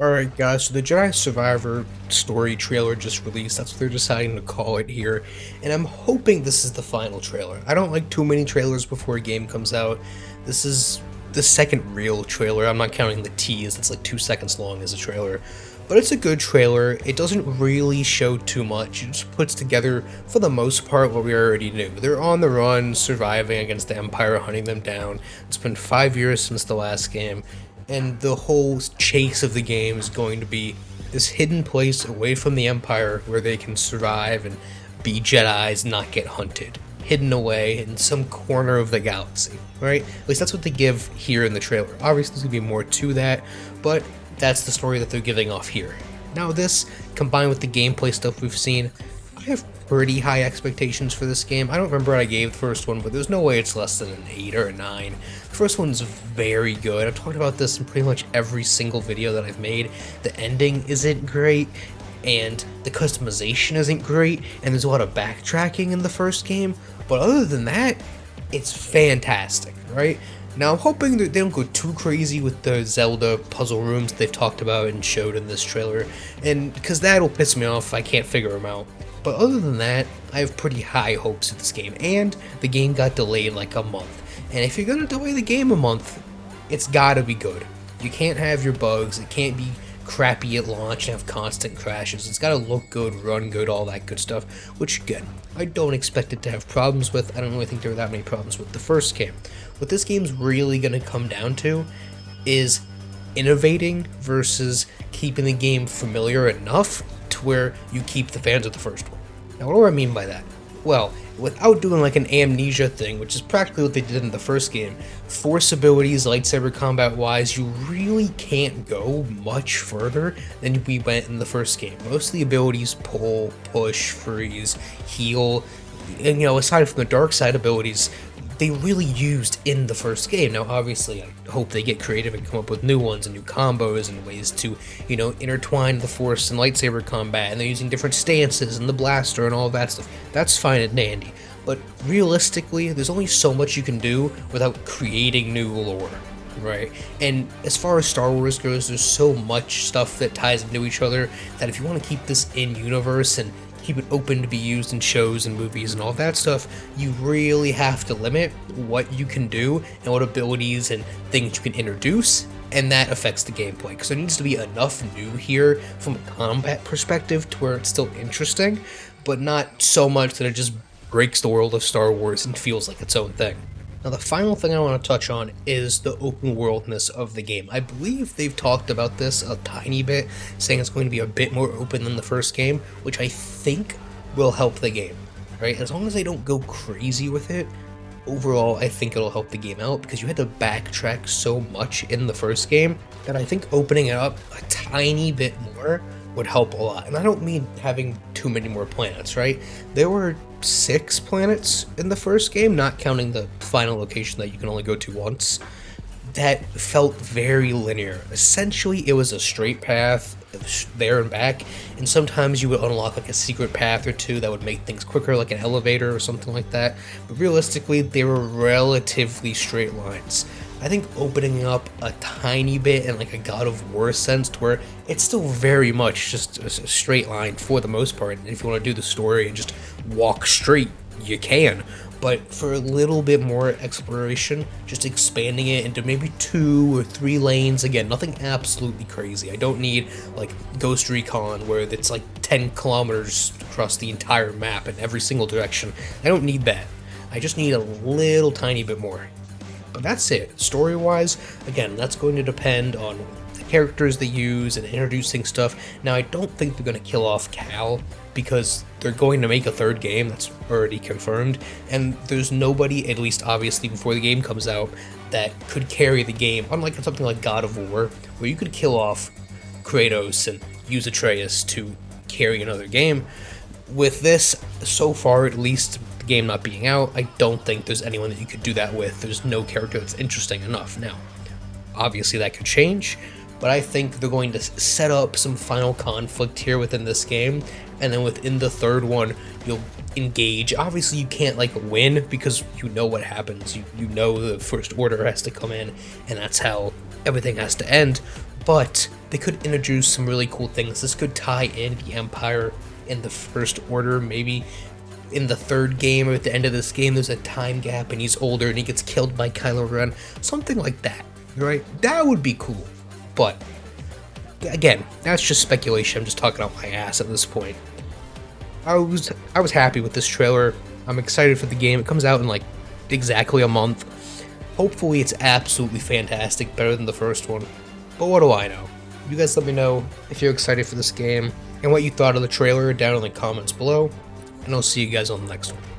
Alright guys, so the Jedi Survivor story trailer just released, that's what they're deciding to call it here, and I'm hoping this is the final trailer. I don't like too many trailers before a game comes out. This is the second real trailer, I'm not counting the tease, that's like 2 seconds long as a trailer. But it's a good trailer, it doesn't really show too much, it just puts together, for the most part, what we already knew. They're on the run, surviving against the Empire, hunting them down. It's been 5 years since the last game, and the whole chase of the game is going to be this hidden place away from the Empire where they can survive and be Jedis, not get hunted. Hidden away in some corner of the galaxy, right? At least that's what they give here in the trailer. Obviously, there's gonna be more to that, but that's the story that they're giving off here. Now, this, combined with the gameplay stuff we've seen, I have pretty high expectations for this game. I don't remember what I gave the first one, but there's no way it's less than an 8 or a 9. The first one's very good. I've talked about this in pretty much every single video that I've made. The ending isn't great, and the customization isn't great, and there's a lot of backtracking in the first game, but other than that, it's fantastic, right? Now, I'm hoping that they don't go too crazy with the Zelda puzzle rooms they've talked about and showed in this trailer, and because that'll piss me off if I can't figure them out. But other than that, I have pretty high hopes of this game, and the game got delayed like a month. And if you're gonna delay the game a month, it's gotta be good. You can't have your bugs, it can't be crappy at launch and have constant crashes. It's gotta look good, run good, all that good stuff, which again, I don't expect it to have problems with. I don't really think there were that many problems with the first game. What this game's really gonna come down to is innovating versus keeping the game familiar enough to where you keep the fans of the first one. Now, what do I mean by that? Well, without doing like an amnesia thing, which is practically what they did in the first game, force abilities, lightsaber combat wise, you really can't go much further than we went in the first game. Most of the abilities, pull, push, freeze, heal, and aside from the dark side abilities, they really used in the first game. Now, obviously, I hope they get creative and come up with new ones and new combos and ways to, intertwine the Force and lightsaber combat, and they're using different stances and the blaster and all that stuff. That's fine and dandy. But realistically, there's only so much you can do without creating new lore, right? And as far as Star Wars goes, there's so much stuff that ties into each other that if you want to keep this in universe and keep it open to be used in shows and movies and all that stuff, you really have to limit what you can do and what abilities and things you can introduce, and that affects the gameplay, because there needs to be enough new here from a combat perspective to where it's still interesting, but not so much that it just breaks the world of Star Wars and feels like its own thing. Now, the final thing I want to touch on is the open worldness of the game. I believe they've talked about this a tiny bit, saying it's going to be a bit more open than the first game, which I think will help the game, right? As long as they don't go crazy with it, overall, I think it'll help the game out, because you had to backtrack so much in the first game that I think opening it up a tiny bit more would help a lot. And I don't mean having too many more planets, right? There were 6 planets in the first game, not counting the final location that you can only go to once. That felt very linear. Essentially, it was a straight path there and back, and sometimes you would unlock like a secret path or two that would make things quicker, like an elevator or something like that. But realistically, they were relatively straight lines. I think opening up a tiny bit in like a God of War sense, to where it's still very much just a straight line for the most part, and if you want to do the story and just walk straight, you can. But for a little bit more exploration, just expanding it into maybe 2 or 3 lanes, again, nothing absolutely crazy. I don't need like Ghost Recon where it's like 10 kilometers across the entire map in every single direction. I don't need that. I just need a little tiny bit more. But that's it. Story-wise, again, that's going to depend on the characters they use and introducing stuff. Now, I don't think they're going to kill off Cal, because they're going to make a 3rd game, that's already confirmed, and there's nobody, at least obviously before the game comes out, that could carry the game, unlike something like God of War, where you could kill off Kratos and use Atreus to carry another game. With this, so far at least, the game not being out, I don't think there's anyone that you could do that with. There's no character that's interesting enough. Now, obviously that could change, but I think they're going to set up some final conflict here within this game, and then within the 3rd one, you'll engage. Obviously, you can't like win, because you know what happens. You know the First Order has to come in, and that's how everything has to end. but they could introduce some really cool things. This could tie in the Empire and the First Order. Maybe in the third game or at the end of this game there's a time gap and he's older and he gets killed by Kylo Ren. Something like that, right? That would be cool. But again, that's just speculation. I'm just talking out my ass at this point. I was happy with this trailer. I'm excited for the game. It comes out in like exactly a month. Hopefully it's absolutely fantastic, better than the first one. But what do I know? You guys let me know if you're excited for this game and what you thought of the trailer down in the comments below. And I'll see you guys on the next one.